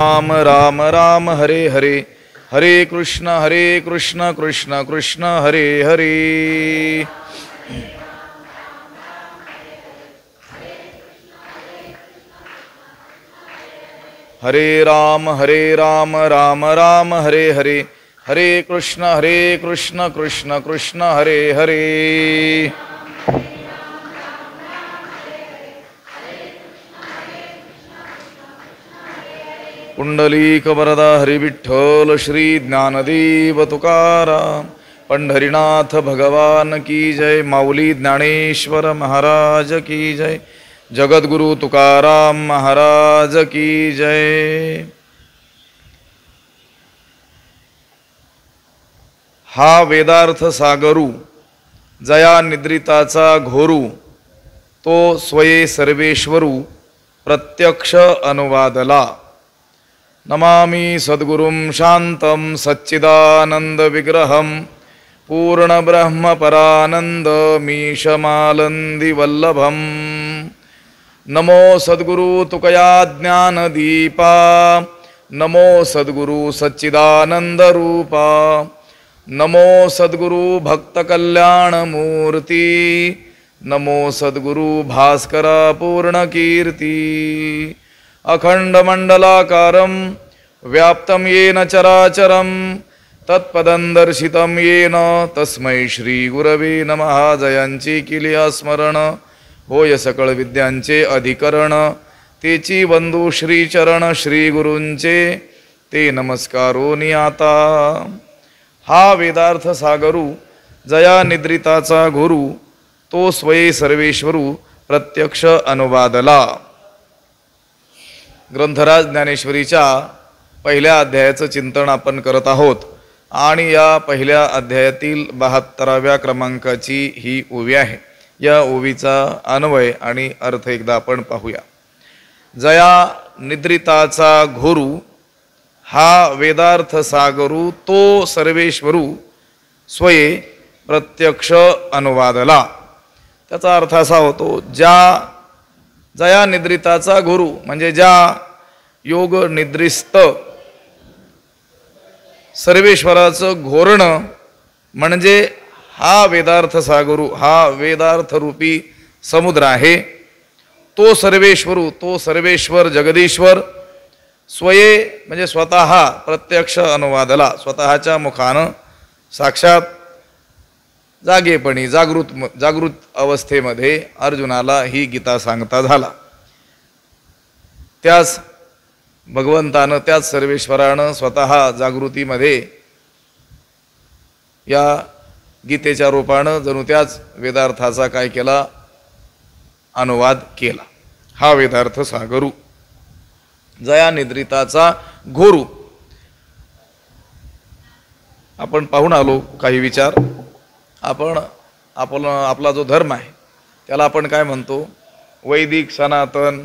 राम राम राम हरे हरे, हरे कृष्ण कृष्ण कृष्ण हरे हरे। हरे राम राम राम हरे हरे, हरे कृष्ण कृष्ण कृष्ण हरे हरे। पुंडलीक वरदा हरि विठ्ठल श्री ज्ञानदेव तुकाराम, पंढरीनाथ भगवान की जय। माऊली ज्ञानेश्वर महाराज की जय। जगद्गुरु तुकाराम महाराज की जय। हा वेदार्थ सागरू, जया निद्रिताचा घोरू, तो स्वये सर्वेश्वरू, प्रत्यक्ष अनुवादला। नमामि सद्गुरुं शांतं सच्चिदानंद विग्रहं, पूर्ण ब्रह्म परानंद मीशमालंदी वल्लभं। नमो सद्गुरु तुकया ज्ञान दीपा, नमो सद्गुरु सच्चिदानंद रूपा, नमो सद्गुरु भक्त कल्याण मूर्ती, नमो सद्गुरु भास्करा पूर्ण कीर्ती। अखंड मंडलाकारं व्याप्तं येन चराचरं, तत्पदं दर्शितं येन तस्मै श्री गुरवे नमः। जयांची किलिया स्मरण, होय सकळ विद्यांचे अधिकरण, तेची वंदू श्री चरण श्री गुरूंचे, ते नमस्कारोनी आता। हा वेदार्थ सागरू, जया निद्रिताचा गुरु, तो स्वये सर्वेश्वरू, प्रत्यक्ष अनुवादला। ग्रंथराज ज्ञानेश्वरीच्या पहिल्या अध्यायाचं चिंतन आपण करत आहोत आणि या पहिल्या अध्यायातील 72व्या क्रमांकाची ही ओवी आहे। या ओवीचा अन्वय आणि अर्थ एकदा आपण पाहूया। जया निद्रिताचा घोरू, हा वेदार्थ सागरू, तो सर्वेश्वरू, स्वये प्रत्यक्ष अनुवादला। त्याचा अर्थ असा होतो, जया निद्रिताचा गुरु म्हणजे ज्या योग निद्रिस्त सर्वेश्वराचं घोरणं म्हणजे हा वेदार्थ सागरू, हा वेदार्थ रूपी समुद्र आहे। तो सर्वेश्वरू, तो सर्वेश्वर जगदीश्वर, स्वये म्हणजे स्वतः प्रत्यक्ष अनुवादला, स्वतःच्या मुखानं साक्षात जागेपणी जागृत अवस्थेमध्ये अर्जुनाला ही गीता सांगता झाला। त्याच भगवंतानं, त्याच सर्वेश्वरानं स्वतः जागृतीमध्ये या गीतेच्या रूपानं जणू त्याच वेदार्थाचा काय केला, अनुवाद केला। हा वेदार्थ सागरू, जया निद्रिताचा घोरू। आपण पाहून आलो काही विचार। आपला जो धर्म आहे त्याला आपण काय म्हणतो, वैदिक सनातन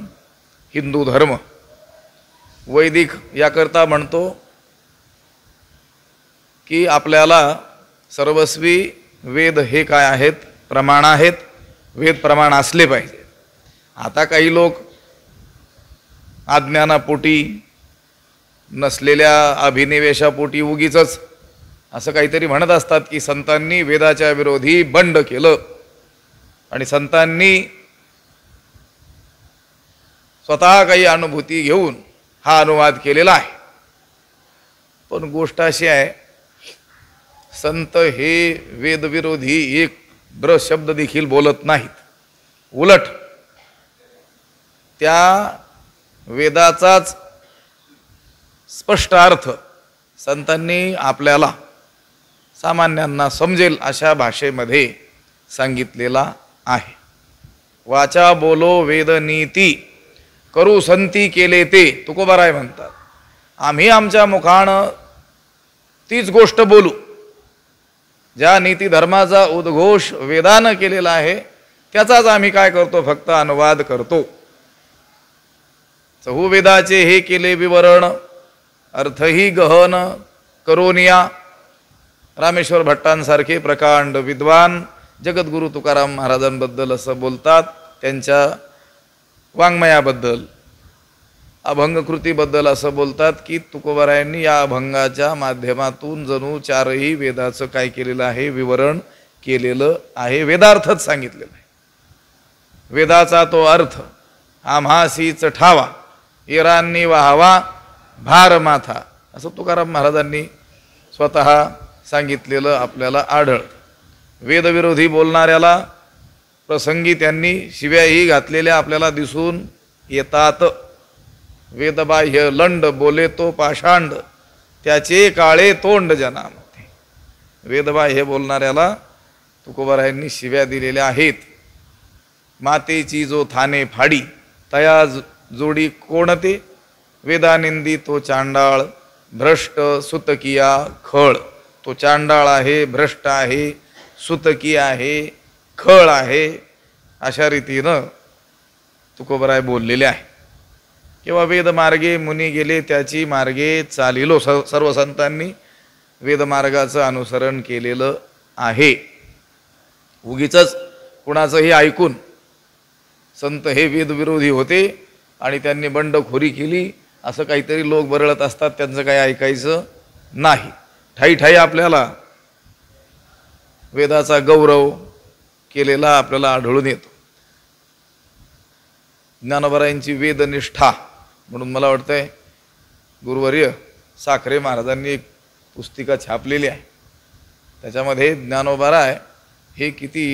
हिंदू धर्म। वैदिक याकरता म्हणतो की आपल्याला सर्वस्वी वेद हे काय आहेत, प्रमाण आहेत, वेद प्रमाण असले पाहिजे। आता काही लोक अज्ञानापोटी, नसलेल्या अभिनिवेशापोटी उगीच असं काहीतरी म्हणत असतात की संतांनी वेदाच्या विरोधी बंड केलं आणि संतांनी स्वतः काही अनुभूती घेऊन हा अनुवाद केलेला आहे। पण गोष्ट अशी आहे, संत हे वेदविरोधी एक ब्र शब्द देखील बोलत नाहीत। उलट त्या वेदाचाच स्पष्ट अर्थ संतांनी आपल्याला सामान्यांना समजेल अशा भाषेमध्ये सांगितलेला आहे। वाचा बोलो वेद नीती, करू संती केले ते, तुकोबाराय म्हणतात। आम्ही आमच्या मुखानं तीच गोष्ट बोलू, ज्या नीती धर्माचा उद्घोष वेदानं केलेला आहे त्याचाच आम्ही काय करतो, फक्त अनुवाद करतो। चहुवेदाचे हे केले विवरण, अर्थही गहन करोनिया। रामेश्वर भट्टांसारखे प्रकांड विद्वान जगद्गुरु तुकाराम महाराजांबद्दल असं बोलतात, त्यांच्या वाङ्मयाबद्दल। अभंग कृतीबद्दल असं बोलतात की तुकोबारायांनी या अभंगाच्या माध्यमातून जणू चारही वेदाचं काय केलेलं आहे, विवरण केलेलं आहे, वेदार्थच सांगितलेला आहे. वेदाचा तो अर्थ आम्हासीच ठावा, इरांनी व्हावा भार माथा, असं तुकाराम महाराजांनी स्वतः सांगितलेलं आपल्याला आढळतं. वेदविरोधी बोलणाऱ्याला प्रसंगी त्यांनी शिव्याही घातलेल्या आपल्याला दिसून येतात. वेदबाह्य लंड बोले तो पाषांड, त्याचे काळे तोंड जनामध्ये. वेदबाह्य बोलणाऱ्याला तुकोबारायांनी शिव्या दिलेल्या आहेत. मातेची जो थाने फाडी, तया जोडी कोणते, वेदानिंदी तो चांडाळ, भ्रष्ट सुतकिया खळ. तो चांडाळ आहे, भ्रष्ट आहे, सुतकी आहे, खळ आहे, अशा रीतीनं तुकोबाराय बोललेले आहे. किंवा वेदमार्गे मुनी गेले त्याची मार्गे चालिलो, सर्व संतांनी वेदमार्गाचं अनुसरण केलेलं आहे. उगीच कुणाचंही ऐकून संत हे वेदविरोधी होते आणि त्यांनी बंडखोरी केली असं काहीतरी लोक बरळत असतात, त्यांचं काही ऐकायचं नाही. ठाई ठाई आपल्याला वेदाचा गौरव केलेला आपल्याला आढळून येतो. ज्ञानोबारायांची वेदनिष्ठा म्हणून मला वाटतंय गुरुवर्य साखरे महाराजांनी एक पुस्तिका छापलेली आहे. त्याच्यामध्ये ज्ञानोबाराय हे किती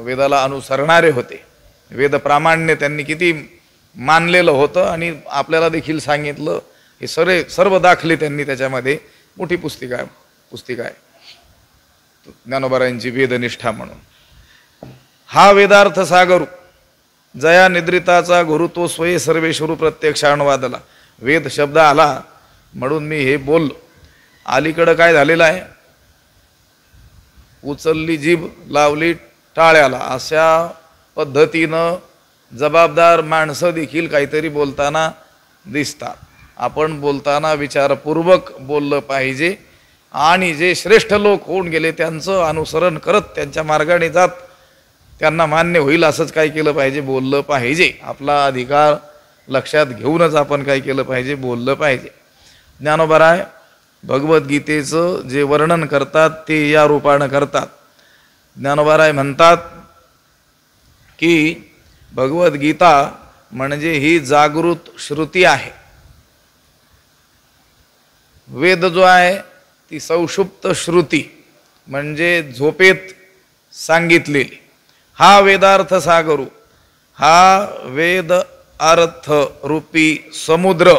वेदाला अनुसरणारे होते, वेद प्रामाण्य त्यांनी किती मानलेलं होतं आणि आपल्याला देखील सांगितलं. हे सर्व दाखले त्यांनी त्याच्यामध्ये मोठी पुस्तिका आहे ज्ञानोबारायांची वेदनिष्ठा म्हणून. हा वेदार्थ सागरू जया निद्रिताचा गुरु, तो स्वये सर्वेश्वरू प्रत्यक्षानुवादला. वेद शब्द आला म्हणून मी हे बोललो. अलीकडं काय झालेलं आहे, उचलली जीभ लावली टाळ्याला, अशा पद्धतीनं जबाबदार माणसं देखील काहीतरी बोलताना दिसतात. आपण बोलताना विचारपूर्वक बोललं पाहिजे आणि जे श्रेष्ठ लोक होऊन गेले त्यांचं अनुसरण करत त्यांच्या मार्गाने जात त्यांना मान्य होईल असंच काय केलं पाहिजे, बोललं पाहिजे. आपला अधिकार लक्षात घेऊनच आपण काय केलं पाहिजे, बोललं पाहिजे. ज्ञानोबाराय भगवद्गीतेचं जे वर्णन करतात ते या रूपानं करतात. ज्ञानोबाराय म्हणतात की भगवद्गीता म्हणजे ही जागृत श्रुती आहे. वेद जो आहे ती सौषुप्त श्रुती म्हणजे झोपेत सांगितलेली. हा वेदार्थ सागरू, हा वेद अर्थ रूपी समुद्र,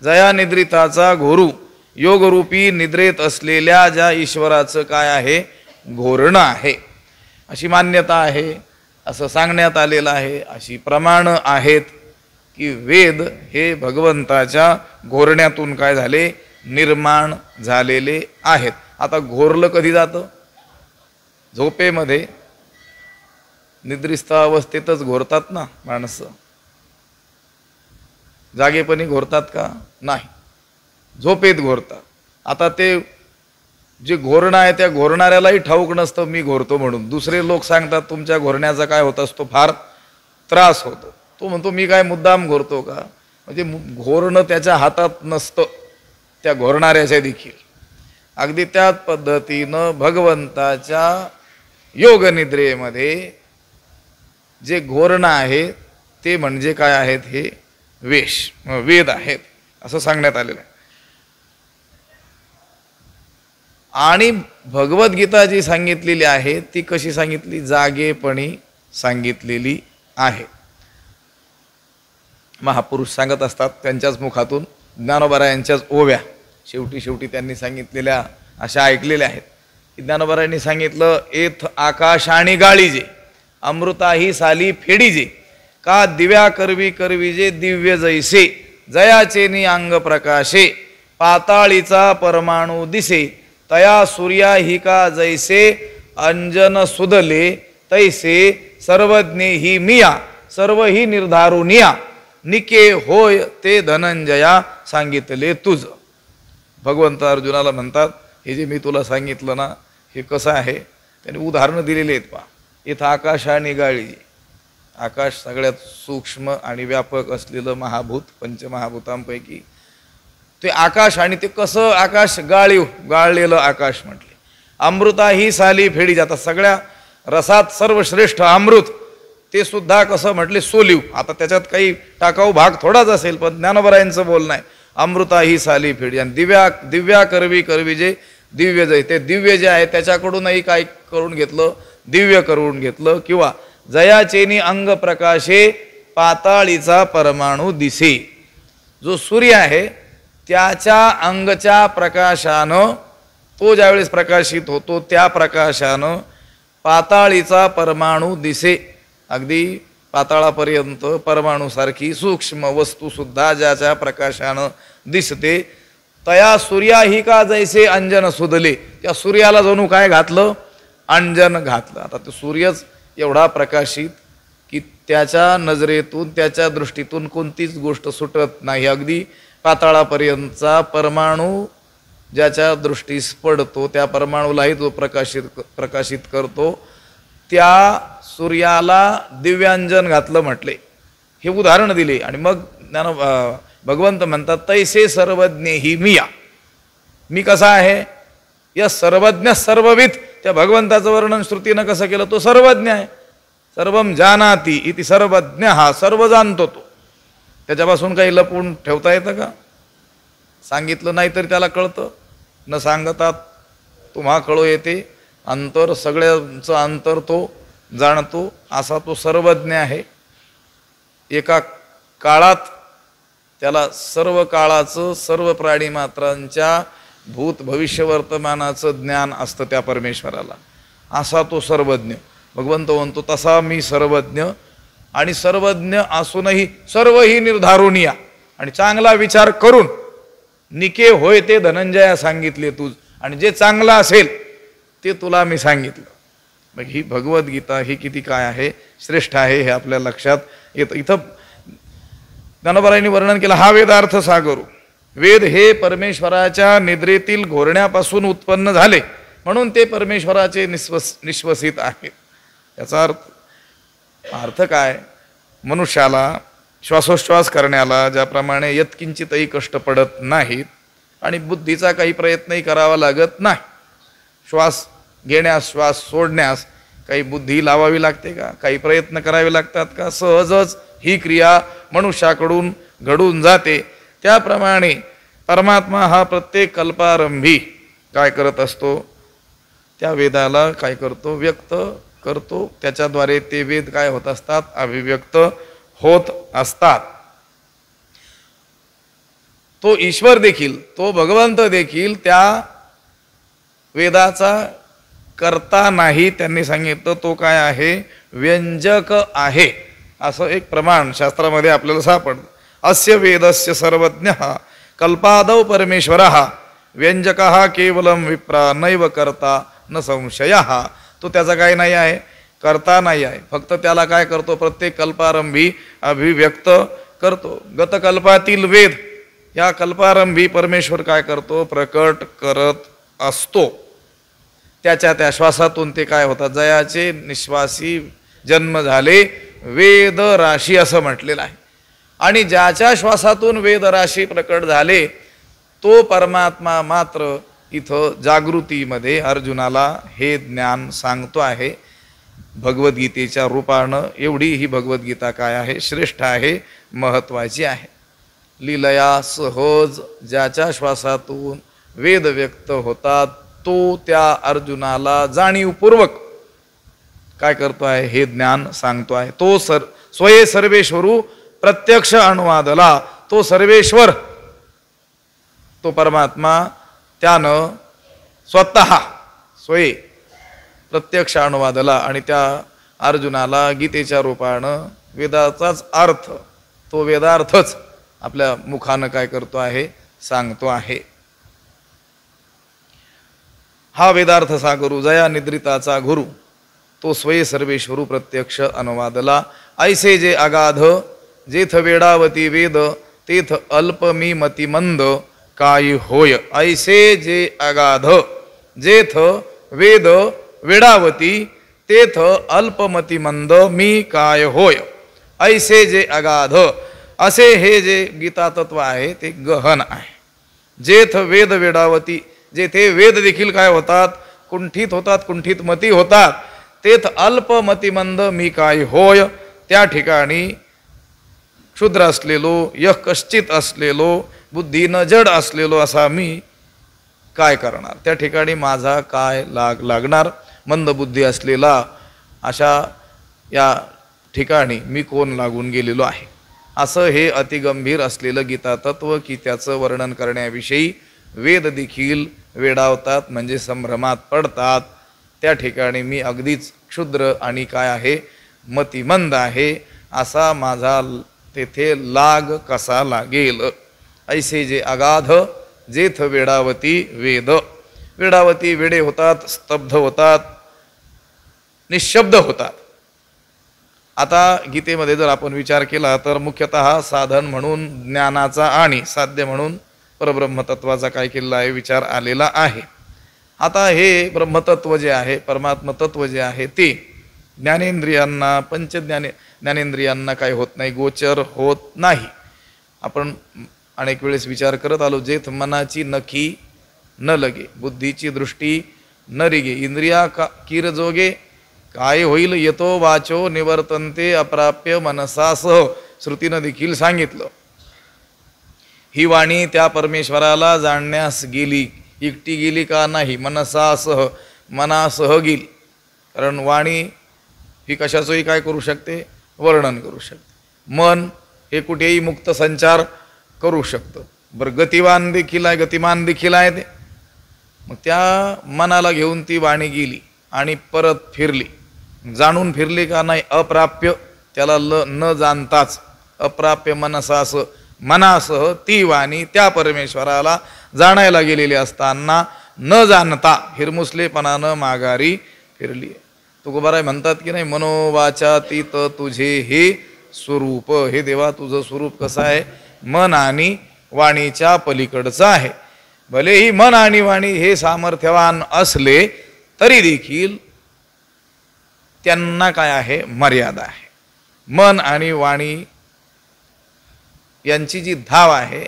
जया निद्रिताचा घोरू, योगरूपी निद्रेत असलेल्या ज्या ईश्वराचं काय आहे, घोरणं आहे, अशी मान्यता आहे, असं सांगण्यात आलेलं आहे. अशी प्रमाणं आहेत की वेद हे भगवंताच्या घोरण्यातून काय झाले, निर्माण झालेले आहेत. आता घोरलं कधी जातं, झोपेमध्ये निद्रिस्त अवस्थेतच घोरतात ना माणसं, जागेपणी घोरतात का, नाही, झोपेत घोरतात. आता ते जे घोरणं आहे त्या घोरणाऱ्यालाही ठाऊक नसतं मी घोरतो म्हणून. दुसरे लोक सांगतात तुमच्या घोरण्याचा काय होत असतो, फार त्रास होतो. तो म्हणतो मी काय मुद्दाम घोरतो का, म्हणजे घोरणं त्याच्या हातात नसतं त्या घोरणाऱ्याच्या देखील. अगदी त्याच पद्धतीनं भगवंताच्या योगनिद्रेमध्ये जे घोरणं आहे ते म्हणजे काय आहेत, हे वेद आहेत असं सांगण्यात आलेलं आहे. आणि भगवद्गीता जी सांगितलेली आहे ती कशी सांगितली, जागेपणी सांगितलेली आहे. महापुरुष सांगत असतात त्यांच्याच मुखातून, ज्ञानोबारायांच्याच ओव्या शेवटी त्यांनी सांगितलेल्या अशा ऐकलेल्या आहेत की ज्ञानोबारायांनी सांगितलं, एथ आकाश आणि गाळीजे, अमृताही साली फेडीजे, का दिव्या करविजे दिव्य जैसे, जयाचे नि अंग प्रकाशे, पाताळीचा परमाणू दिसे, तया सूर्या ही का जैसे, अंजन सुदले तैसे, सर्वज्ञे ही मिया, सर्व ही निर्धारुनिया, निके होय ते धनंजया, सांगितले तुझ. भगवंत अर्जुनाला म्हणतात हे जे मी तुला सांगितलं ना हे कसं आहे, त्यांनी उदाहरणं दिलेली आहेत पहा. इथं आकाश आणि गाळी, आकाश सगळ्यात सूक्ष्म आणि व्यापक असलेलं महाभूत, पंचमहाभूतांपैकी ते आकाश. आणि ते कसं आकाश? गाळलेलं आकाश म्हटले. अमृता ही साली फेडी जातात. सगळ्या रसात सर्वश्रेष्ठ अमृत ते सुद्धा कसं म्हटले? सोलीव. आता त्याच्यात काही टाकाऊ भाग थोडाच असेल, पण ज्ञानोबरायांचं बोलणं आहे अमृता ही साली फेडी. आणि दिव्या करवी जे दिव्य जय, ते दिव्य जे आहे त्याच्याकडूनही काय करून घेतलं? दिव्य करून घेतलं. किंवा जयाचेनी अंग प्रकाशे पाताळीचा परमाणू दिसे. जो सूर्य आहे त्याच्या अंगच्या प्रकाशानं, तो ज्यावेळेस प्रकाशित होतो त्या प्रकाशानं पाताळीचा परमाणू दिसे. अगदी पाताळापर्यंत परमाणूसारखी सूक्ष्म वस्तूसुद्धा ज्याच्या प्रकाशानं दिसते. तया सूर्या ही का जैसे अंजन सुदले. त्या सूर्याला जणू काय घातलं? अंजन घातलं. आता तो सूर्यच एवढा प्रकाशित की त्याच्या नजरेतून, त्याच्या दृष्टीतून कोणतीच गोष्ट सुटत नाही. अगदी पाताळापर्यंतचा परमाणू ज्याच्या दृष्टीस पडतो त्या परमाणूलाही जो प्रकाशित करतो, त्या सूर्याला दिव्यांजन घातलं म्हटले. हे उदाहरण दिले. आणि मग भगवंत म्हणतात तैसे सर्वज्ञ ही मिया. मी कसा आहे? या सर्वज्ञ सर्वविद. त्या भगवंताचं वर्णन श्रुतीनं कसं केलं? तो सर्वज्ञ आहे. सर्वम जानाती इति सर्वज्ञ. हा सर्व जाणतो तो. त्याच्यापासून काही लपवून ठेवता येतं का? सांगितलं नाही तरी त्याला कळतं. न सांगतात तुम्हा कळू येते. अंतर, सगळ्यांचं अंतर तो जाणतो. असा तो सर्वज्ञ आहे. एका काळात त्याला सर्व काळाचं, सर्व प्राणीमात्रांच्या भूत भविष्य वर्तमानाचं ज्ञान असतं त्या परमेश्वराला. असा तो सर्वज्ञ. भगवंत म्हणतो तसा मी सर्वज्ञ. आणि सर्वज्ञ असूनही सर्वही निर्धारुनिया. आणि चांगला विचार करून निके होय ते धनंजया सांगितले तूच. आणि जे चांगलं असेल ते तुला मी सांगितलं. मग ही भगवद्गीता ही किती काय आहे? श्रेष्ठ आहे हे आपल्या लक्षात येतं. इथं ज्ञानोबरायांनी वर्णन केलं हा वेदार्थ सागरू. वेद हे परमेश्वराच्या निद्रेतील घोरण्यापासून उत्पन्न झाले म्हणून ते परमेश्वराचे निश्वसित आहेत. याचा अर्थ काय? मनुष्याला श्वासोश्वास करण्याला ज्याप्रमाणे यत्किंचितही कष्ट पडत नाहीत आणि बुद्धीचा काही प्रयत्नही करावा लागत नाही. श्वास घेण्यास, श्वास सोडण्यास काही बुद्धी लावावी लागते का? काही प्रयत्न करावे लागतात का? सहजच ही क्रिया मनुष्याकडून घडून जाते. त्याप्रमाणे परमात्मा हा प्रत्येक कल्पारंभी काय करत असतो? त्या वेदाला काय करतो? व्यक्त करतो. त्याच्याद्वारे ते वेद काय होत असतात? अभिव्यक्त होत असतात. तो ईश्वर देखील, तो भगवंत देखील त्या वेदाचा करता नाही. त्यांनी सांगितलं तो काय आहे? व्यंजक आहे. असं एक प्रमाण शास्त्रामध्ये आपल्याला सापडतं. अस्य वेदस्य सर्वज्ञ कल्पादौ परमेश्वर व्यंजक केवलम विप्रा नैव करता न संशय. तो त्याचा काय नाही आहे? करता नाही आहे. फक्त त्याला काय करतो? प्रत्येक कल्पारंभी अभिव्यक्त करतो. गतकल्पातील वेद या कल्पारंभी परमेश्वर काय करतो? प्रकट करत असतो. त्याच्या त्या श्वासातून ते काय होतात? जयाचे निश्वासी जन्म झाले वेद राशी असं म्हटलेलं आहे. आणि ज्याच्या श्वासातून वेद राशी प्रकट झाले तो परमात्मा मात्र इथं जागृतीमध्ये अर्जुनाला हे ज्ञान सांगतो आहे भगवद्गीतेच्या रूपानं. एवढी ही भगवद्गीता काय आहे? श्रेष्ठ आहे, महत्वाची आहे. लीलया सहज ज्याच्या श्वासातून वेद व्यक्त होतात तो त्या अर्जुनाला जाणीवपूर्वक काय करतो आहे? हे ज्ञान सांगतो आहे. तो स्वये सर्वेश्वरू प्रत्यक्ष अनुवादला. तो सर्वेश्वर, तो परमात्मा त्यानं स्वतः स्वये प्रत्यक्ष अनुवादला आणि त्या अर्जुनाला गीतेच्या रूपानं वेदाचाच अर्थ, तो वेदार्थच आपल्या मुखानं काय करतो आहे? सांगतो आहे. हा वेदार्थ सागरू जया निद्रिताचा गुरु तो स्वये सर्वेश्वरू प्रत्यक्ष अनुवादला. ऐसे जे अगाध जेथ वेडावती वेद तेथ अल्प मी मतिमंद काय होय. ऐसे जे अगाध जेथ वेद वेडावती तेथ अल्पमतिमंद मी काय होय. ऐसे जे अगाध, असे हे जे गीता तत्व आहे ते गहन आहे. जेथ वेद वेडावती, जेथे वेद देखील काय होतात, कुंठित होतात, कुंठित मती होतात. तेथ अल्पमतिमंद मी काय होय, त्या ठिकाणी क्षुद्र असलेलो, यह कश्चित असलेलो, बुद्धीनं जड असलेलो असा मी काय करणार, त्या ठिकाणी माझा काय लागणार. मंदबुद्धी असलेला अशा या ठिकाणी मी कोण लागून गेलेलो आहे. असं हे अतिगंभीर असलेलं गीता तत्व की त्याचं वर्णन करण्याविषयी वेद देखील वेडावतात, म्हणजे संभ्रमात पडतात. त्या ठिकाणी मी अगदीच क्षुद्र आणि काय आहे, मतिमंद आहे, असा माझा तेथे लाग कसा लागेल. ऐसे जे अगाध, जेथ वेडावती वेद. वेडावती वेडे होतात, स्तब्ध होतात, निशब्द होतात. आता गीतेमध्ये जर आपण विचार केला तर मुख्यतः साधन म्हणून ज्ञानाचा आणि साध्य म्हणून परब्रह्मतत्वाचा काय केलेला आहे, विचार आलेला आहे. आता हे ब्रह्मतत्व जे आहे, परमात्मतत्व जे आहे ते ज्ञानेंद्रियांना, ज्ञानेंद्रियांना काय होत नाही, गोचर होत नाही. आपण अनेक वेळेस विचार करत आलो, जेथ मनाची नखी न लगे, बुद्धीची दृष्टी न रिगे, इंद्रिया किर जोगे, काय होईल येतो वाचो निवर्तनते अप्राप्य मनसासह. श्रुतीनं देखील सांगितलं, ही वाणी त्या परमेश्वराला जाणण्यास गेली, एकटी गेली का नाही, मनसासह, मनासह गेली. कारण वाणी ही कशाचंही काय करू शकते, वर्णन करू शकते. मन हे कुठेही मुक्त संचार करू शकतं. बरं, गतिवान देखील आहे, गतिमान देखील आहे ते. मग त्या मनाला घेऊन ती वाणी गेली आणि परत फिरली. जाणून फिरली का नाही, अप्राप्य, त्याला न जाणताच अप्राप्य मनसासह, मनासह ती वाणी त्या परमेश्वराला जाणायला गेलेली असताना न जाणता हिरमुसलेपणानं माघारी फिरली. तुकोबाराय म्हणतात की नाही, मनोवाचातीत तुझे हे स्वरूप, हे देवा तुझं स्वरूप कसं आहे, मन आणि वाणीच्या पलीकडचं आहे. भलेही मन आणि वाणी हे सामर्थ्यवान असले तरी देखील त्यांना काय आहे, मर्यादा आहे. मन आणि वाणी यांची जी धाव आहे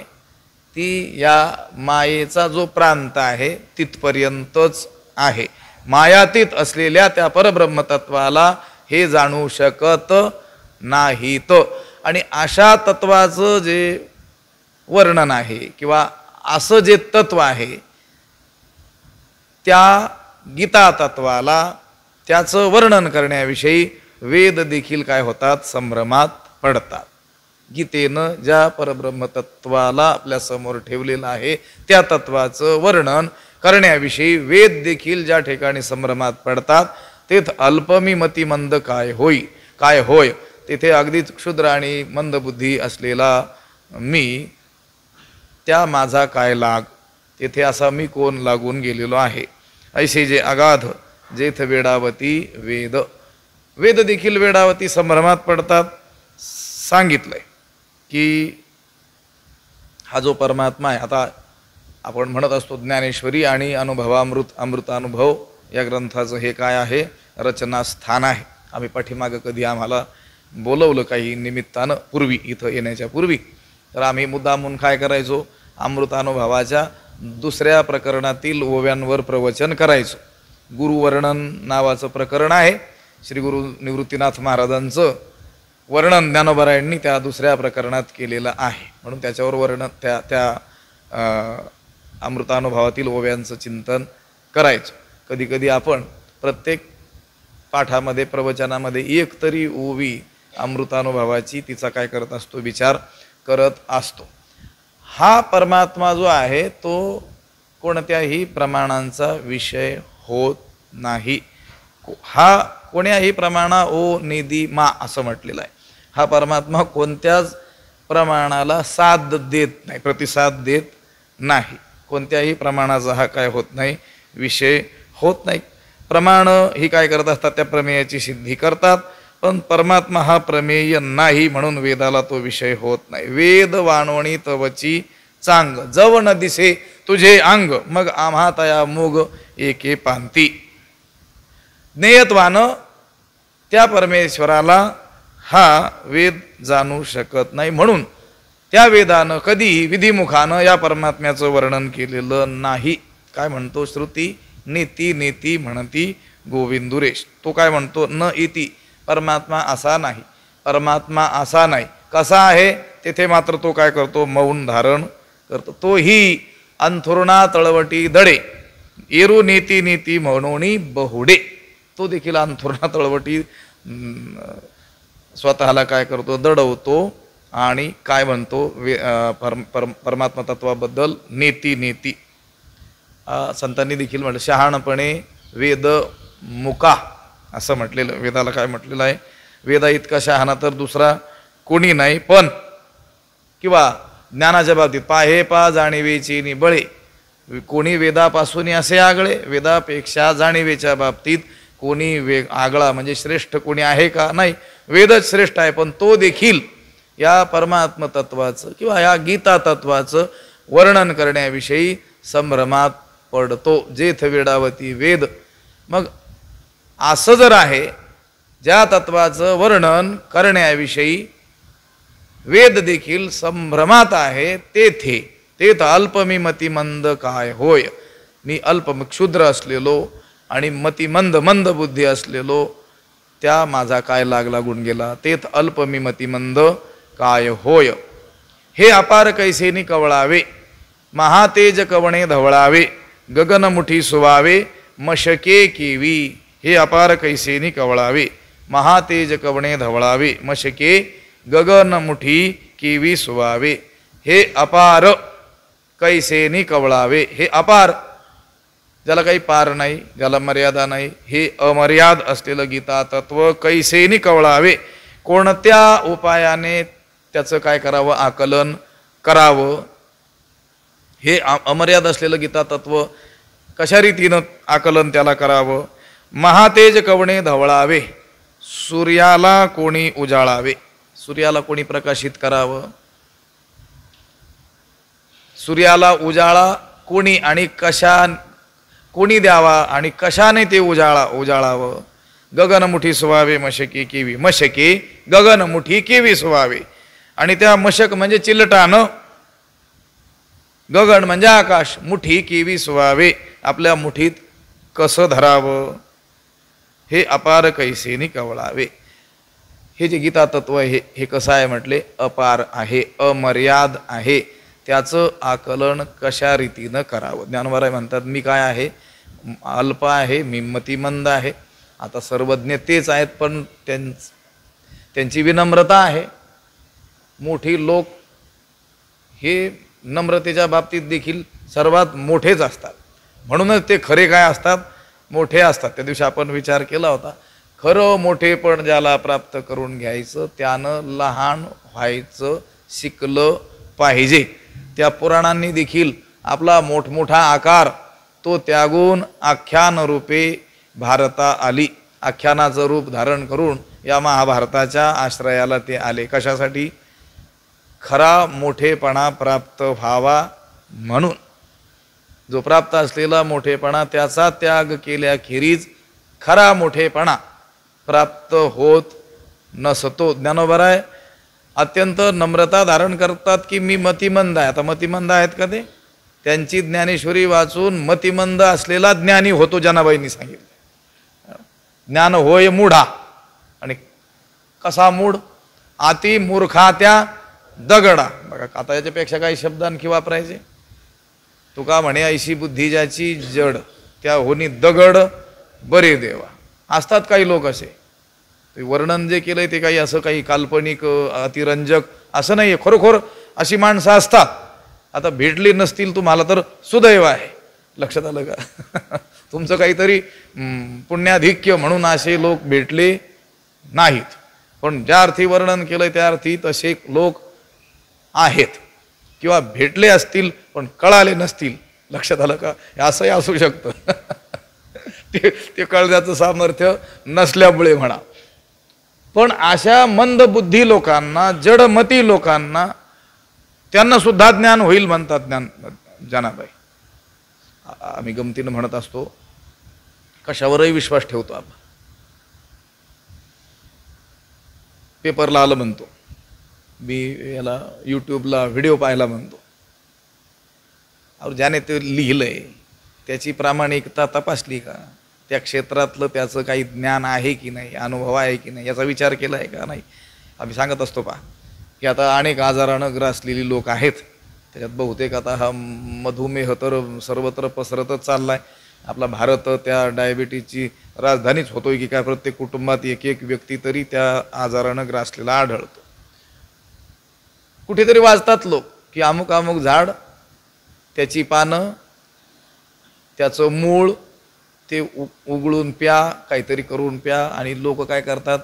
ती या मायेचा जो प्रांत आहे तिथपर्यंतच आहे. मायातीत असलेल्या त्या परब्रह्मतत्वाला हे जाणू शकत नाहीत. आणि अशा तत्वाचं जे वर्णन आहे किंवा असं जे तत्व आहे त्या गीता तत्वाला, त्याचं वर्णन करण्याविषयी वेद देखील काय होतात, संभ्रमात पडतात. गीतेनं ज्या परब्रह्मतत्वाला आपल्या समोर ठेवलेलं आहे त्या तत्वाचं वर्णन करण्याविषयी वेद देखील ज्या ठिकाणी संभ्रमात पडतात, तेथ अल्पमी मतिमंद काय होय, तेथे अगदीच क्षुद्र आणि मंदबुद्धी असलेला मी, त्या माझा काय लाग, तेथे असा मी कोण लागून गेलेलो आहे. ऐसे जे अगाध, जेथ वेडावती वेद. वेद देखील वेडावती संभ्रमात पडतात. सांगितलंय की हा जो परमात्मा आहे, आता आपण म्हणत असतो ज्ञानेश्वरी आणि अमृतानुभव या ग्रंथाचं हे काय आहे, रचनास्थान आहे. आम्ही पाठीमागं कधी आम्हाला बोलवलं काही निमित्तानं पूर्वी, इथं येण्याच्या पूर्वी, तर आम्ही मुद्दामून काय करायचो, अमृतानुभवाच्या दुसऱ्या प्रकरणातील ओव्यांवर प्रवचन करायचो. गुरुवर्णन नावाचं प्रकरण आहे, श्री गुरु निवृत्तीनाथ महाराजांचं वर्णन ज्ञानोबरायांनी त्या दुसऱ्या प्रकरणात केलेलं आहे. म्हणून त्याच्यावर वर्णन त्या अमृतानुभवातील ओव्यांचं चिंतन करायचं. कधी कधी आपण प्रत्येक पाठामध्ये, प्रवचनामध्ये एक तरी ओवी अमृतानुभवाची तिचा काय करत असतो, विचार करत असतो. हा परमात्मा जो आहे तो कोणत्याही प्रमाणांचा विषय होत नाही. हा कोण्याही प्रमाणा ओ निधी मा असं म्हटलेलं आहे. हा परमात्मा कोणत्याच प्रमाणाला साथ देत नाही, प्रतिसाद देत नाही. कोणत्याही प्रमाणाचा हा काय होत नाही, विषय होत नाही. प्रमाण ही काय करत असतात, त्या प्रमेयाची सिद्धी करतात. पण परमात्मा हा प्रमेय नाही, म्हणून वेदाला तो विषय होत नाही. वेद वाणवणी तवची चांग, जव न दिसे तुझे अंग, मग आम्हा तया मूग एके पांती. ज्ञेयत्वानं त्या परमेश्वराला हा वेद जाणू शकत नाही. म्हणून त्या वेदानं कधीही विधिमुखानं या परमात्म्याचं वर्णन केलेलं नाही. काय म्हणतो श्रुती? नेती नेती म्हणती गोविंदुरेश. तो काय म्हणतो? न इति, परमात्मा असा नाही, परमात्मा असा नाही. कसा आहे? तेथे मात्र तो काय करतो? मौन धारण करतो. तोही अंथुरणा तळवटी दडे, एरू नेती नेती म्हणोनी बहुडे. तो देखील अंथुरणा तळवटी स्वतःला काय करतो? दडवतो आणि काय म्हणतो? परमात्मा तत्वाबद्दल नेती नेती. संतांनी देखील म्हटलं शहाणपणे वेद मुका असं म्हटलेलं. वेदाला काय म्हटलेलं आहे? वेदा इतका शहाणा तर दुसरा कोणी नाही. पण किंवा ज्ञानाच्या बाबतीत पाहे पा जाणीवेची निबळे, कोणी वेदापासून असे आगळे. वेदापेक्षा जाणीवेच्या बाबतीत कोणी आगळा म्हणजे श्रेष्ठ कोणी आहे का? नाही. वेदच श्रेष्ठ आहे. पण तो देखील या परमात्म तत्वाचं किंवा या गीता तत्वाचं वर्णन करण्याविषयी संभ्रमात पडतो. जेथ वेडावती वेद. मग असं जर आहे, ज्या तत्वाचं वर्णन करण्याविषयी वेद देखील संभ्रमात आहे, तेथ अल्पमी मतिमंद काय होय. मी क्षुद्र असलेलो आणि मतिमंद मंद बुद्धी असलेलो, त्या माझा काय लागला गुण गेला. तेथ अल्पमी मतिमंद काय होय. हे अपार कैसेनी कवळावे, महातेज कवणे धवळावे, गगनमुठी सुवावे, मशके केवी. हे अपार कैसेनी कवळावे, महातेज कवणे धवळावे, मशके गगनमुठी केवी सुवावे. हे अपार कैसेनी कवळावे. हे अपार, ज्याला काही पार नाही, ज्याला मर्यादा नाही, हे अमर्याद असलेलं गीता तत्व कैसेनी कवळावे. कोणत्या उपायाने त्याचं काय करावं? आकलन करावं. हे अमर्याद असलेलं गीता तत्व कशा रीतीनं आकलन त्याला करावं? महातेज कवणे धवळावे, सूर्याला कोणी उजाळावे. सूर्याला कोणी प्रकाशित करावं? सूर्याला उजाळा कोणी आणि कोणी द्यावा आणि कशाने ते उजाळावं? गगनमुठी सुवावे मशके केवी. मशके गगनमुठी केवी सुवावे. आणि त्या मशक म्हणजे चिलटानं, गगन म्हणजे आकाश, मुठी केवी सुवावे, आपल्या मुठीत कसं धरावं. हे अपार कैसेनी कवळावे. हे जे गीता तत्व आहे हे कसं आहे म्हटले? अपार आहे, अमर्याद आहे. त्याचं आकलन कशा रीतीनं करावं? ज्ञानोबा म्हणतात मी काय आहे? अल्प आहे, मी मतिमंद आहे. आता सर्वज्ञ तेच आहेत, पण त्यांची विनम्रता आहे. मोठी लोक हे नम्रतेच्या बाबतीत देखील सर्वात मोठेच असतात. म्हणूनच ते खरे काय असतात? मोठे असतात. त्या दिवशी आपण विचार केला होता, खरं मोठेपण ज्याला प्राप्त करून घ्यायचं त्यानं लहान व्हायचं शिकलं पाहिजे. त्या पुराणांनी देखील आपला मोठमोठा आकार तो त्यागून आख्यान रूपे भारता आली. आख्यानाचं रूप धारण करून या महाभारताच्या आश्रयाला ते आले. कशासाठी? खरा मोठेपणा प्राप्त व्हावा म्हणून. जो प्राप्त असलेला मोठेपणा त्याचा त्याग केल्याखेरीज खरा मोठेपणा प्राप्त होत नसतो. ज्ञानोबा अत्यंत नम्रता धारण करतात की मी मतिमंद आहे. आता मतिमंद आहेत का ते? त्यांची ज्ञानेश्वरी वाचून मतिमंद असलेला ज्ञानी होतो, जनाबाईंनी सांगितलं. ज्ञान होय मूढा. आणि कसा मूढ? अति मूर्खा त्या दगडा. बघा आता याच्यापेक्षा काही शब्द आणखी वापरायचे? तुका म्हणे ऐशी बुद्धी ज्याची जड, त्या होनी दगड बरे देवा. असतात काही लोक असे. ते वर्णन जे केलंय ते काही असं काही काल्पनिक अतिरंजक असं नाहीये. खरोखर अशी माणसं असतात. आता भेटली नसतील तुम्हाला तर सुदैव आहे. लक्षात आलं का? तुमचं काहीतरी पुण्याधिक्य म्हणून असे लोक भेटले नाहीत. पण ज्या अर्थी वर्णन केलंय त्या अर्थी तसे लोक आहेत. किंवा भेटले असतील पण कळाले नसतील. लक्षात आलं का? असंही असू शकतं. ते कळण्याचं सामर्थ्य नसल्यामुळे म्हणा. पण अशा मंद बुद्धी लोकांना, जडमती लोकांना, त्यांना सुद्धा ज्ञान होईल म्हणतात जनाबाई. आम्ही गमतीनं म्हणत असतो, कशावरही विश्वास ठेवतो आपण. पेपरला आलं म्हणतो, मी याला यूट्यूबला व्हिडिओ पाहायला म्हणतो. अहो ज्याने ते लिहिलंय त्याची प्रामाणिकता तपासली का? त्या क्षेत्रातलं त्याचं काही ज्ञान आहे की नाही, अनुभव आहे की नाही, याचा विचार केला आहे का नाही. आम्ही सांगत असतो पहा की आता अनेक आजारानं ग्रासलेली लोक आहेत. त्याच्यात बहुतेक आता हा मधुमेह तर सर्वत्र पसरतच चालला आहे. आपला भारत त्या डायबिटीजची राजधानीच होतोय की काय. प्रत्येक कुटुंबात एक एक व्यक्ती तरी त्या आजारानं ग्रासलेला आढळतो. कुठेतरी वाचतात लोक की अमुक अमुक झाड, त्याची पानं, त्याचं मूळ ते उघडून प्या, काहीतरी करून प्या. आणि लोक काय करतात,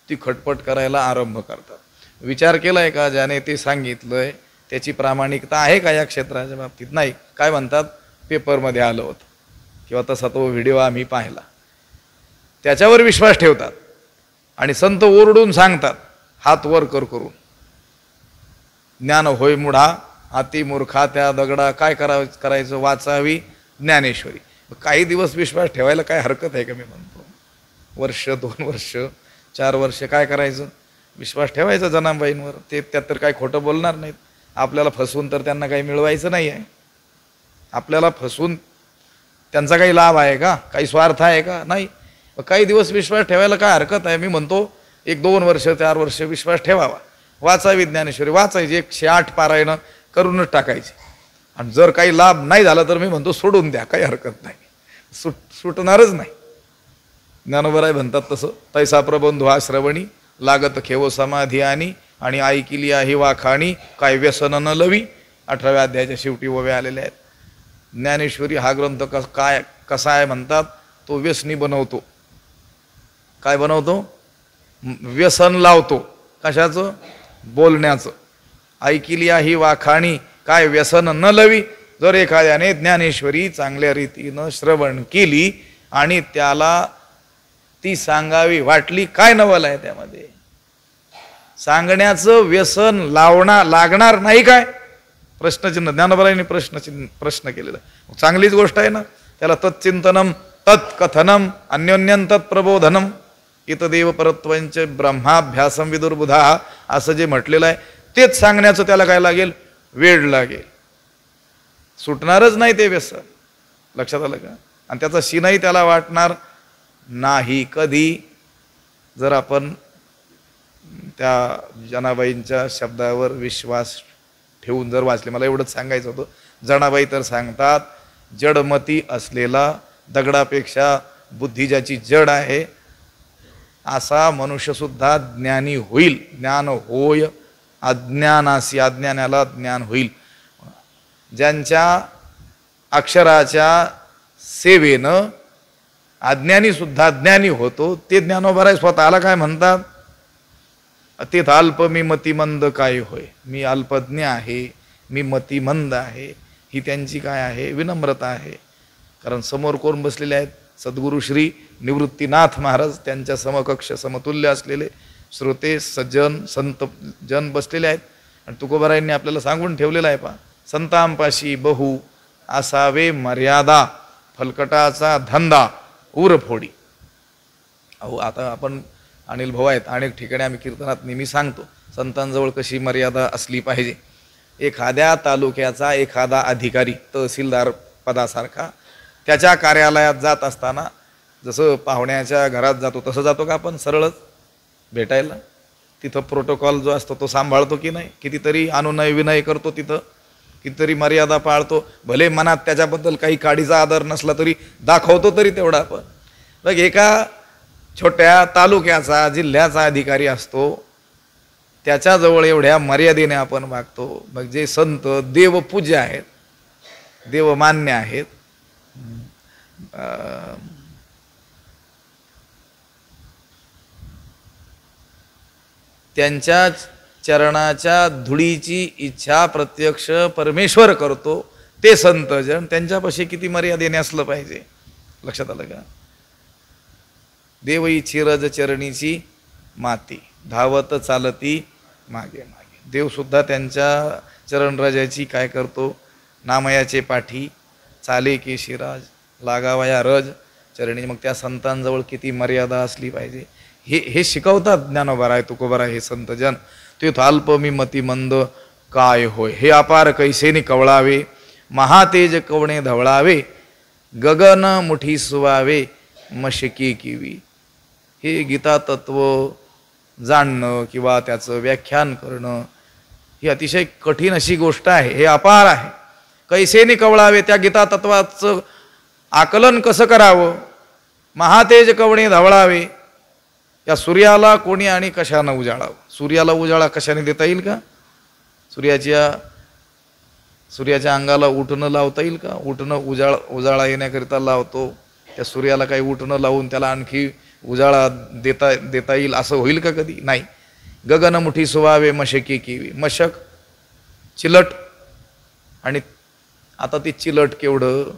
ती खटपट करायला आरंभ करतात. विचार केलाय का ज्याने ते सांगितलंय त्याची प्रामाणिकता आहे का या क्षेत्राच्या बाबतीत? नाही. काय म्हणतात, पेपरमध्ये आलं होतं किंवा तसा तो व्हिडिओ आम्ही पाहिला, त्याच्यावर विश्वास ठेवतात. आणि संत ओरडून सांगतात हात वर कर करून, ज्ञान होय मुढा अति मूर्खा त्या दगडा, काय करायचं, वाचावी ज्ञानेश्वरी. काही दिवस विश्वास ठेवायला काय हरकत आहे का? मी म्हणतो वर्ष, 2 वर्ष, 4 वर्ष काय करायचं, विश्वास ठेवायचा जनाबाईंवर. ते त्यात तर काय खोटं बोलणार नाहीत. आपल्याला फसवून तर त्यांना काही मिळवायचं नाही आहे. आपल्याला फसवून त्यांचा काही लाभ आहे का, काही स्वार्थ आहे का? नाही. काही दिवस विश्वास ठेवायला काय हरकत आहे? मी म्हणतो 1-2 वर्ष, 4 वर्ष विश्वास ठेवावा. वाचावी ज्ञानेश्वरी, वाचायची 108 पारायणं करूनच टाकायची. आणि जर काही लाभ नाही झाला तर मी म्हणतो सोडून द्या, काही हरकत नाही. सुटणारच नाही. ज्ञानोबराय म्हणतात तसं, तैसा प्रबंधो हा श्रवणी लागत खेव समाधी आणि ऐकिली आहे वाखाणी, काय व्यसन न लवी. 18व्या अध्यायाच्या शेवटी ओव्या आलेल्या आहेत. ज्ञानेश्वरी हा ग्रंथ कसा आहे म्हणतात, तो व्यसनी बनवतो. काय बनवतो? व्यसन लावतो. कशाचं? बोलण्याचं. ऐकिली आहे वाखाणी, काय व्यसन न लवी. जर एखाद्याने ज्ञानेश्वरी चांगल्या रीतीनं श्रवण केली आणि त्याला ती सांगावी वाटली, काय नवल आहे त्यामध्ये? सांगण्याचं व्यसन लागणार नाही काय? प्रश्नचिन्ह. ज्ञानोबरायांनी प्रश्न केलेला. चांगलीच गोष्ट आहे ना. त्याला तत्चिंतनम तत्कथनम अन्योन्यं तत्प्रबोधनम इतदेव परत्वंच ब्रह्माभ्यासम विदुर्बुधा असं जे म्हटलेलं आहे तेच सांगण्याचं त्याला काय लागेल? वेळ लागेल. सुटणारच नाही ते व्यसन. लक्षात आलं का? आणि त्याचा शिनही त्याला वाटणार नाही कधी. जर आपण त्या जनाबाईंच्या शब्दावर विश्वास ठेवून जर वाचले. मला एवढंच सांगायचं होतं. जनाबाई तर सांगतात, जडमती असलेला, दगडापेक्षा बुद्धी ज्याची जड आहे असा मनुष्यसुद्धा ज्ञानी होईल. ज्ञान होय अज्ञानासी, अज्ञानाला ज्ञान होईल. ज्यांच्या अक्षराच्या सेवेनं अज्ञानी सुद्धा ज्ञानी होतो ते ज्ञानोबराय स्वतःला काय म्हणतात? अतिथ अल्प मी मतिमंद काय होय. मी अल्पज्ञ आहे, मी मतिमंद आहे. ही त्यांची काय आहे? विनम्रता आहे. कारण समोर कोण बसलेले आहेत? सद्गुरु श्री निवृत्तीनाथ महाराज, त्यांच्या समकक्ष समतुल्य असलेले श्रोते सज्जन संत जन बसलेले आहेत. आणि तुकोबारायांनी आपल्याला सांगून ठेवलेलं आहे पहा, संतांपाशी बहु असावे मर्यादा, फलकटाचा धंदा उरफोडी. अहो आता आपण अनिल भाऊ आहेत, अनेक ठिकाणी आम्ही कीर्तनात नेहमी सांगतो संतांजवळ कशी मर्यादा असली पाहिजे. एखाद्या तालुक्याचा एखादा अधिकारी तहसीलदार पदासारखा त्याच्या कार्यालयात जात असताना जसं पाहुण्याच्या घरात जातो तसं जातो का आपण सरळच भेटायला? तिथं प्रोटोकॉल जो असतो तो सांभाळतो की नाही? कितीतरी अनुनय विनय करतो तिथं, कितीतरी मर्यादा पाळतो. भले मनात त्याच्याबद्दल काही काडीचा आदर नसला तरी दाखवतो तरी तेवढा आपण. बघ, एका छोट्या तालुक्याचा जिल्ह्याचा अधिकारी असतो, त्याच्याजवळ एवढ्या मर्यादेने आपण वागतो. मग जे संत देवपूज्य आहेत, देवमान्य आहेत, त्यांच्या चरणाच्या धुळीची इच्छा प्रत्यक्ष परमेश्वर करतो ते संतजन, त्यांच्यापाशी किती मर्यादेने असलं पाहिजे. लक्षात आलं का? देवई चिरज चरणीची माती, धावत चालती मागे मागे. देवसुद्धा त्यांच्या चरणराजाची काय करतो? नामयाचे पाठी, चाले की शिराज, लागावया रज चरणी. मग त्या संतांजवळ किती मर्यादा असली पाहिजे हे शिकवतात ज्ञानोबाराय तुकोबाराय हे संतजन. ते अल्प मी मतिमंद काय होय, हे अपार कैसेनी कवळावे, महातेज कवणे धवळावे, गगन मुठी सुवावे, मशकी किवी. हे गीता तत्व जाणणं किंवा त्याचं व्याख्यान करणं ही अतिशय कठीण अशी गोष्ट आहे. हे अपार आहे. कैसेनी कवळावे, त्या गीता तत्वाचं आकलन कसं करावं, महातेज कवणे धवळावे, या सूर्याला कोणी आणि कशानं उजाळावं. सूर्याला उजाळा कशाने देता येईल का? सूर्याच्या अंगाला उठणं लावता येईल का? उठणं उजाळा येण्याकरिता लावतो. त्या सूर्याला काही उठणं लावून त्याला आणखी उजाळा देता येईल असं होईल का कधी? नाही. गगन मुठी सुवावे, मशकी किवी. मशक चिलट, आणि आता ती चिलट केवढं,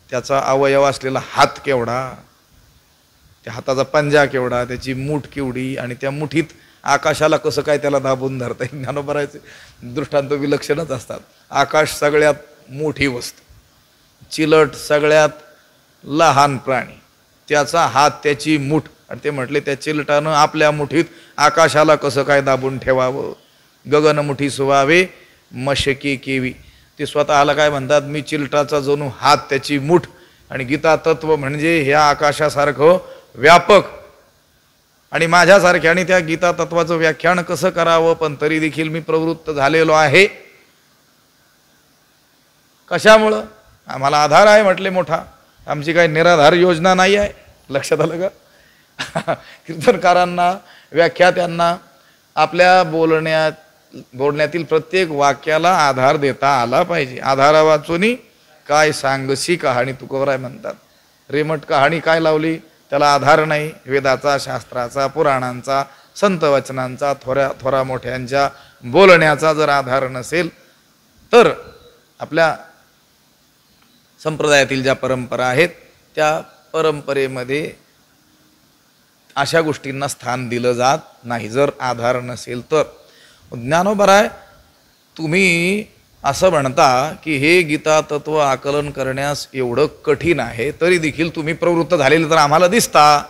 त्याचा अवयव असलेला हात केवढा, त्या हाताचा पंजा केवढा, त्याची मूठ केवढी, आणि त्या मुठीत आकाशाला कसं काय त्याला दाबून धरता येईल. ज्ञानोबारायचे दृष्टांत विलक्षणच असतात. आकाश सगळ्यात मोठी वस्तू, चिलट सगळ्यात लहान प्राणी, त्याचा हात त्याची मूठ, आणि ते म्हटले त्या चिलटानं आपल्या मुठीत आकाशाला कसं काय दाबून ठेवावं. गगन मुठी सुवावे, मशकी केवी. ते स्वतःला काय म्हणतात, मी चिलटाचा जणू हात, त्याची मूठ. आणि गीता तत्व म्हणजे ह्या आकाशासारखं व्यापक, आणि माझ्यासारख्याने त्या गीता तत्वाचं व्याख्यान कसं करावं, पण तरी देखील मी प्रवृत्त झालेलो आहे. कशामुळं? आम्हाला आधार आहे म्हटले मोठा, आमची काही निराधार योजना नाही आहे. लक्षात आलं का? कीर्तनकारांना, व्याख्यात्यांना आपल्या बोलण्यातील प्रत्येक वाक्याला आधार देता आला पाहिजे. आधारा वाचून काय सांगशी कहाणी तुकोबाराय म्हणतात. रेमट कहाणी काय लावली, त्याला आधार नाही. वेदाचा, शास्त्राचा, पुराणांचा, संत वचनांचा, थोरा मोठ्यांच्या बोलण्याचा जर आधार नसेल तर आपल्या संप्रदायातील ज्या परंपरा आहेत त्या परंपरेमध्ये अशा गोष्टींना स्थान दिलं जात नाही जर आधार नसेल तर. ज्ञानोबाराय तुम्ही असं म्हणता की हे गीता तत्व आकलन करण्यास एवढं कठीण आहे, तरी देखील तुम्ही प्रवृत्त झालेले तर आम्हाला दिसता.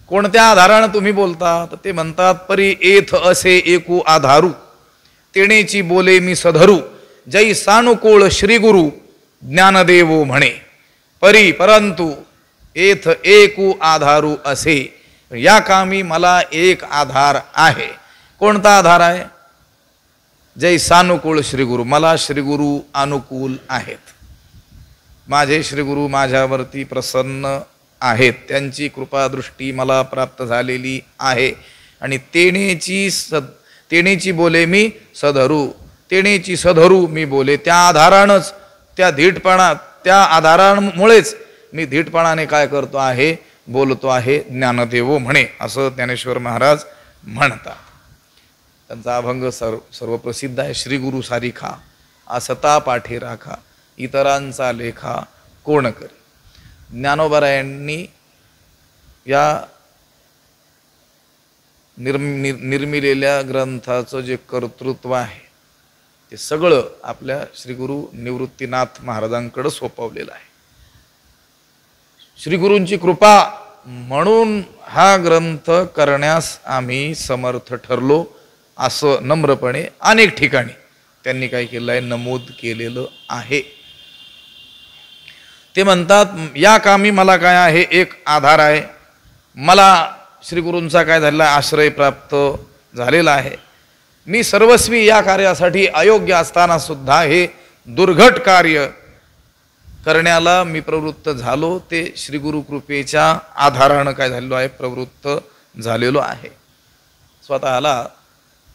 कोणत्या आधारानं तुम्ही बोलता? तर ते म्हणतात, परी एथ असे एकू आधारू, तेणेची बोले मी सधरू, जै सानुकूळ श्रीगुरु ज्ञानदेवो म्हणे. परी परंतु एथ एकू आधारू असे, या कामी मला एक आधार आहे. कोणता आधार आहे? जय सानुकूळ श्रीगुरु, मला श्रीगुरु अनुकूल आहेत. माझे श्रीगुरु माझ्यावरती प्रसन्न आहेत, त्यांची कृपा दृष्टी मला प्राप्त झालेली आहे. आणि तेणेची बोले मी सधरू, तेणेची सधरू मी बोले. त्या आधारानंच, त्या धीटपणात, त्या आधारामुळेच मी धीटपणाने काय करतो आहे, बोलतो आहे. ज्ञानदेवो म्हणे, असं ज्ञानेश्वर महाराज म्हणतात. त्यांचा अभंग सर्व प्रसिद्ध आहे. श्रीगुरु सारिखा असता पाठे राखा, इतरांचा लेखा कोण करी. ज्ञानोबारायांनी या निर्मिलेल्या ग्रंथाचं जे कर्तृत्व आहे ते सगळं आपल्या श्रीगुरु निवृत्तीनाथ महाराजांकडे सोपवलेलं आहे. श्रीगुरूंची कृपा म्हणून हा ग्रंथ करण्यास आम्ही समर्थ ठरलो, असं नम्रपणे अनेक ठिकाणी त्यांनी काय केलं आहे, नमूद केलेलं आहे. ते म्हणतात, या कामी मला काय आहे, एक आधार आहे. मला श्रीगुरूंचा काय झालेला आश्रय प्राप्त झालेला आहे. मी सर्वस्वी या कार्यासाठी अयोग्य असताना सुद्धा हे दुर्घट कार्य करण्याला मी प्रवृत्त झालो. ते श्रीगुरु कृपेच्या आधारानं काय झालेलो आहे, प्रवृत्त झालेलो आहे. स्वतःला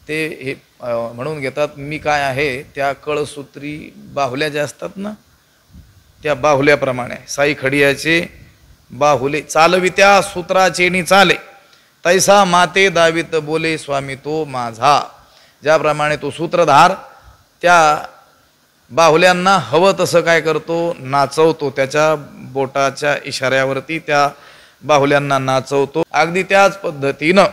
ते हे म्हणून घेतात, मी काय आहे त्या कळसूत्री बाहुल्या ज्या असतात ना, त्या बाहुल्याप्रमाणे. साई खडियाचे बाहुले चालवित्या सूत्राचे नि चाले, तैसा माते दावित बोले स्वामी तो माझा. ज्याप्रमाणे तो सूत्रधार त्या बाहुल्यांना हवं तसं काय करतो, नाचवतो. त्याच्या बोटाच्या इशाऱ्यावरती त्या बाहुल्यांना नाचवतो. अगदी त्याच पद्धतीनं